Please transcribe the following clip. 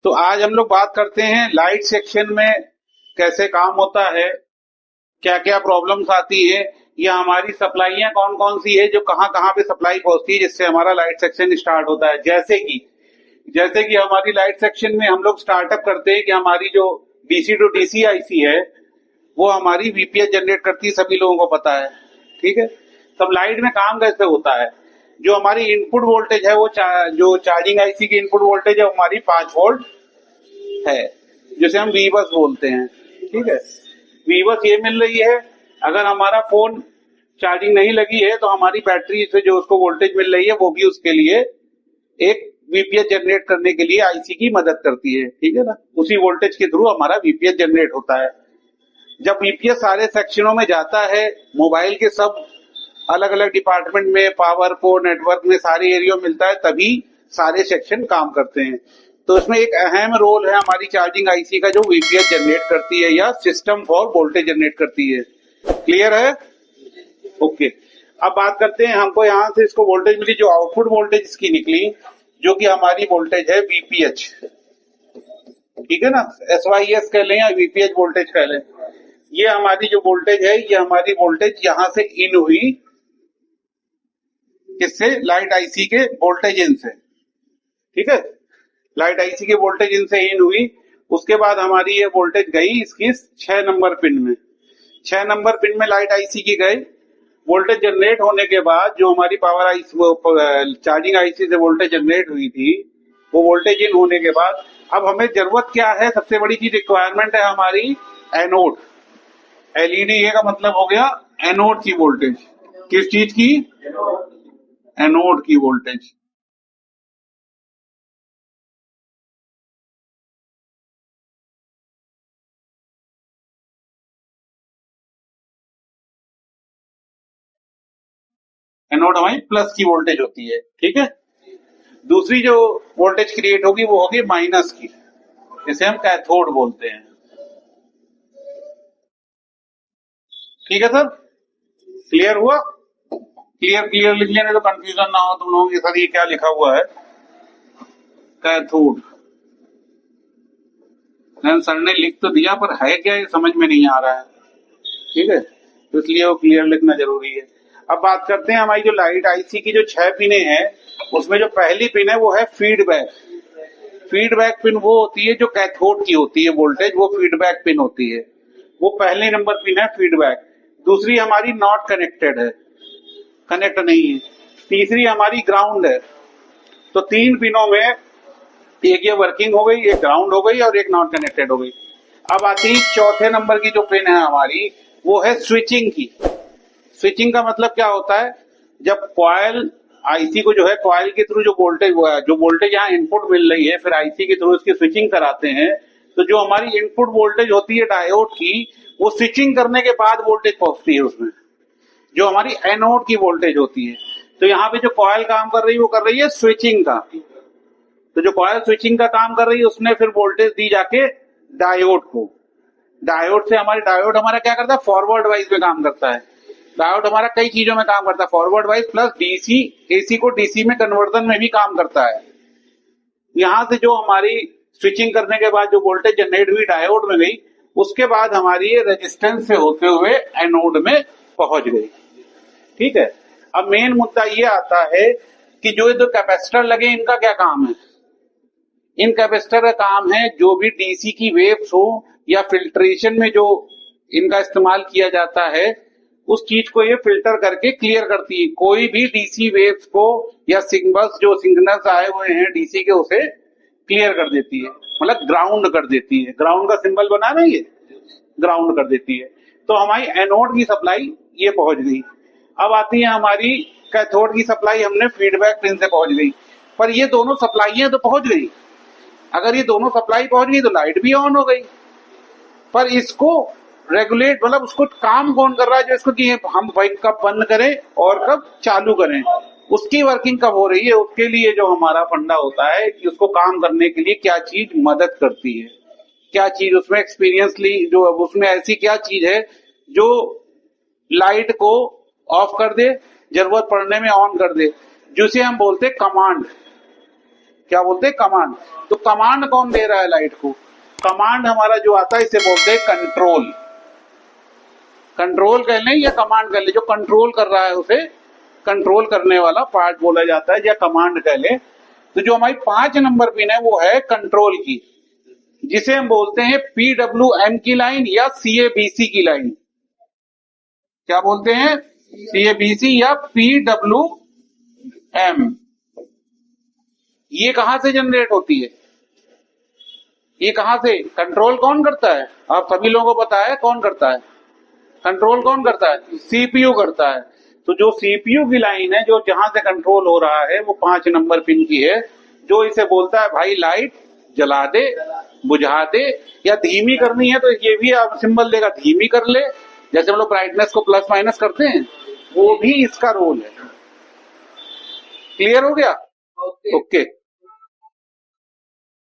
तो आज हम लोग बात करते हैं लाइट सेक्शन में कैसे काम होता है, क्या क्या प्रॉब्लम्स आती है, या हमारी सप्लाइयां कौन कौन सी है जो कहाँ कहाँ पे सप्लाई पहुंचती है जिससे हमारा लाइट सेक्शन स्टार्ट होता है। जैसे कि हमारी लाइट सेक्शन में हम लोग स्टार्टअप करते हैं कि हमारी जो डीसी टू डीसी आईसी है वो हमारी वीपीएस जनरेट करती है, सभी लोगों को पता है। ठीक है, तब लाइट में काम कैसे होता है, जो हमारी इनपुट वोल्टेज है वो जो चार्जिंग आईसी की इनपुट वोल्टेज है वो हमारी 5 वोल्ट है, जिसे हम वी बस बोलते हैं। ठीक है, वी बस ये मिल रही है। अगर हमारा फोन चार्जिंग नहीं लगी है तो हमारी बैटरी से जो उसको वोल्टेज मिल रही है वो भी उसके लिए एक वीपीएस जनरेट करने के लिए आईसी की मदद करती है। ठीक है ना, उसी वोल्टेज के थ्रू हमारा वीपीएस जनरेट होता है। जब वीपीएस सारे सेक्शनों में जाता है, मोबाइल के सब अलग अलग डिपार्टमेंट में, पावर को नेटवर्क में सारे एरिया मिलता है, तभी सारे सेक्शन काम करते हैं। तो इसमें एक अहम रोल है हमारी चार्जिंग आईसी का, जो वीपीएस जनरेट करती है या सिस्टम फॉर वोल्टेज जनरेट करती है। क्लियर है? ओके, अब बात करते हैं, हमको यहाँ से इसको वोल्टेज मिली, जो आउटपुट वोल्टेज इसकी निकली, जो कि हमारी वोल्टेज है वीपीएच। ठीक है ना, एसवाईएस कह लें या वीपीएच वोल्टेज कह लें। ये हमारी जो वोल्टेज है, ये हमारी वोल्टेज यहां से इन हुई, किससे? लाइट आईसी के वोल्टेज इन से। ठीक है, लाइट आईसी के वोल्टेज इन से इन हुई। उसके बाद हमारी ये वोल्टेज गई इसकी 6 नंबर पिन में। 6 नंबर पिन में लाइट आईसी की गई। वोल्टेज जनरेट होने के बाद जो हमारी पावर आईसी चार्जिंग आईसी से वोल्टेज जनरेट हुई थी, वो वोल्टेज इन होने के बाद अब हमें जरूरत क्या है? सबसे बड़ी चीज रिक्वायरमेंट है हमारी एनोड। एलईडी का मतलब हो गया एनोड की वोल्टेज। किस चीज की? एनोड की वोल्टेज। एनोड हमारी प्लस की वोल्टेज होती है। ठीक है, दूसरी जो वोल्टेज क्रिएट होगी वो होगी माइनस की, जिसे हम कैथोड बोलते हैं। ठीक है सर, क्लियर हुआ? क्लियर लिख लेने तो कंफ्यूजन ना हो तुम लोगों के साथ, ये क्या लिखा हुआ है कैथोड। सर ने लिख तो दिया पर है क्या ये समझ में नहीं आ रहा है। ठीक है, तो इसलिए वो क्लियर लिखना जरूरी है। अब बात करते हैं हमारी जो लाइट आईसी की जो 6 पिने हैं, उसमें जो पहली पिन है वो है फीडबैक। फीडबैक पिन वो होती है जो कैथोड की होती है वोल्टेज, वो फीडबैक पिन होती है, वो पहले नंबर पिन है फीडबैक। दूसरी हमारी नॉट कनेक्टेड है, कनेक्ट नहीं है। तीसरी हमारी ग्राउंड है। तो 3 पिनों में एक ये वर्किंग हो गई, एक ग्राउंड हो गई और एक नॉट कनेक्टेड हो गई। अब आती है चौथे नंबर की जो पिन है हमारी, वो है स्विचिंग की। स्विचिंग का मतलब क्या होता है? जब कॉइल आईसी को जो है कॉइल के थ्रू जो वोल्टेज यहाँ इनपुट मिल रही है, फिर आईसी के थ्रू इसकी स्विचिंग कराते हैं, तो जो हमारी इनपुट वोल्टेज होती है डायोड की, वो स्विचिंग करने के बाद वोल्टेज पहुंचती है उसमें, जो हमारी एनोड की वोल्टेज होती है। तो यहाँ पे जो कॉइल काम कर रही है वो कर रही है स्विचिंग का। तो जो कॉइल स्विचिंग का काम कर रही है उसने फिर वोल्टेज दी जाके डायोड को। डायोड हमारा क्या करता है? फॉरवर्ड वाइज में काम करता है। डायोड हमारा कई चीजों में काम करता है, forward wise plus DC, AC को डीसी में कन्वर्जन में भी काम करता है। यहां से जो हमारी स्विचिंग करने के बाद जो वोल्टेज जनरेट हुई डायोड में गई, उसके बाद हमारी ये रेजिस्टेंस से होते हुए एनोड में पहुंच गई। ठीक है, अब मेन मुद्दा ये आता है कि जो कैपेसिटर लगे इनका क्या काम है? इन कैपेसिटर का काम है जो भी डीसी की वेव्स हो या फिल्ट्रेशन में जो इनका इस्तेमाल किया जाता है, उस चीज को ये फिल्टर करके क्लियर करती है। कोई भी डीसी वेव्स को या सिग्नल्स जो सिग्नल्स आए हुए हैं डीसी के, उसे क्लियर कर देती है, मतलब ग्राउंड कर देती है। ग्राउंड का सिंबल बना ना, ये ग्राउंड कर देती है। तो हमारी एनोड की सप्लाई ये पहुंच गई। अब आती है हमारी कैथोड की सप्लाई, हमने फीडबैक पिन से पहुंच गई। पर ये दोनों सप्लाईयां तो पहुंच गई। अगर ये दोनों सप्लाई पहुंच गई तो लाइट भी ऑन हो गई, पर इसको रेगुलेट, मतलब उसको काम कौन कर रहा है, जो इसको कि हम भाई कब बंद करें और कब चालू करें, उसकी वर्किंग कब हो रही है, उसके लिए जो हमारा फंडा होता है कि उसको काम करने के लिए क्या चीज मदद करती है, क्या चीज उसमें एक्सपीरियंसली जो उसमें ऐसी क्या चीज है जो लाइट को ऑफ कर दे, जरूरत पड़ने में ऑन कर दे, जिसे हम बोलते कमांड। क्या बोलते हैं? कमांड। तो कमांड कौन दे रहा है लाइट को? कमांड हमारा जो आता है इसे बोलते हैं कंट्रोल। कंट्रोल कह लें या कमांड कह लें, जो कंट्रोल कर रहा है उसे कंट्रोल करने वाला पार्ट बोला जाता है, या कमांड कह लें। तो जो हमारी 5 नंबर पिन है वो है कंट्रोल की, जिसे हम बोलते हैं PWM की लाइन या CABC की लाइन। क्या बोलते हैं? CABC या PWM। ये कहां से जनरेट होती है? ये कहां से? कंट्रोल कौन करता है? आप सभी लोगों को पता है कौन करता है? कंट्रोल कौन करता है? CPU करता है। तो जो CPU की लाइन है, जो जहां से कंट्रोल हो रहा है, वो 5 नंबर पिन की है, जो इसे बोलता है भाई लाइट जला दे, बुझा दे, या धीमी करनी है तो ये भी आप सिंबल देगा, धीमी कर ले। जैसे हम लोग ब्राइटनेस को प्लस माइनस करते हैं, वो भी इसका रोल है। क्लियर हो गया? ओके।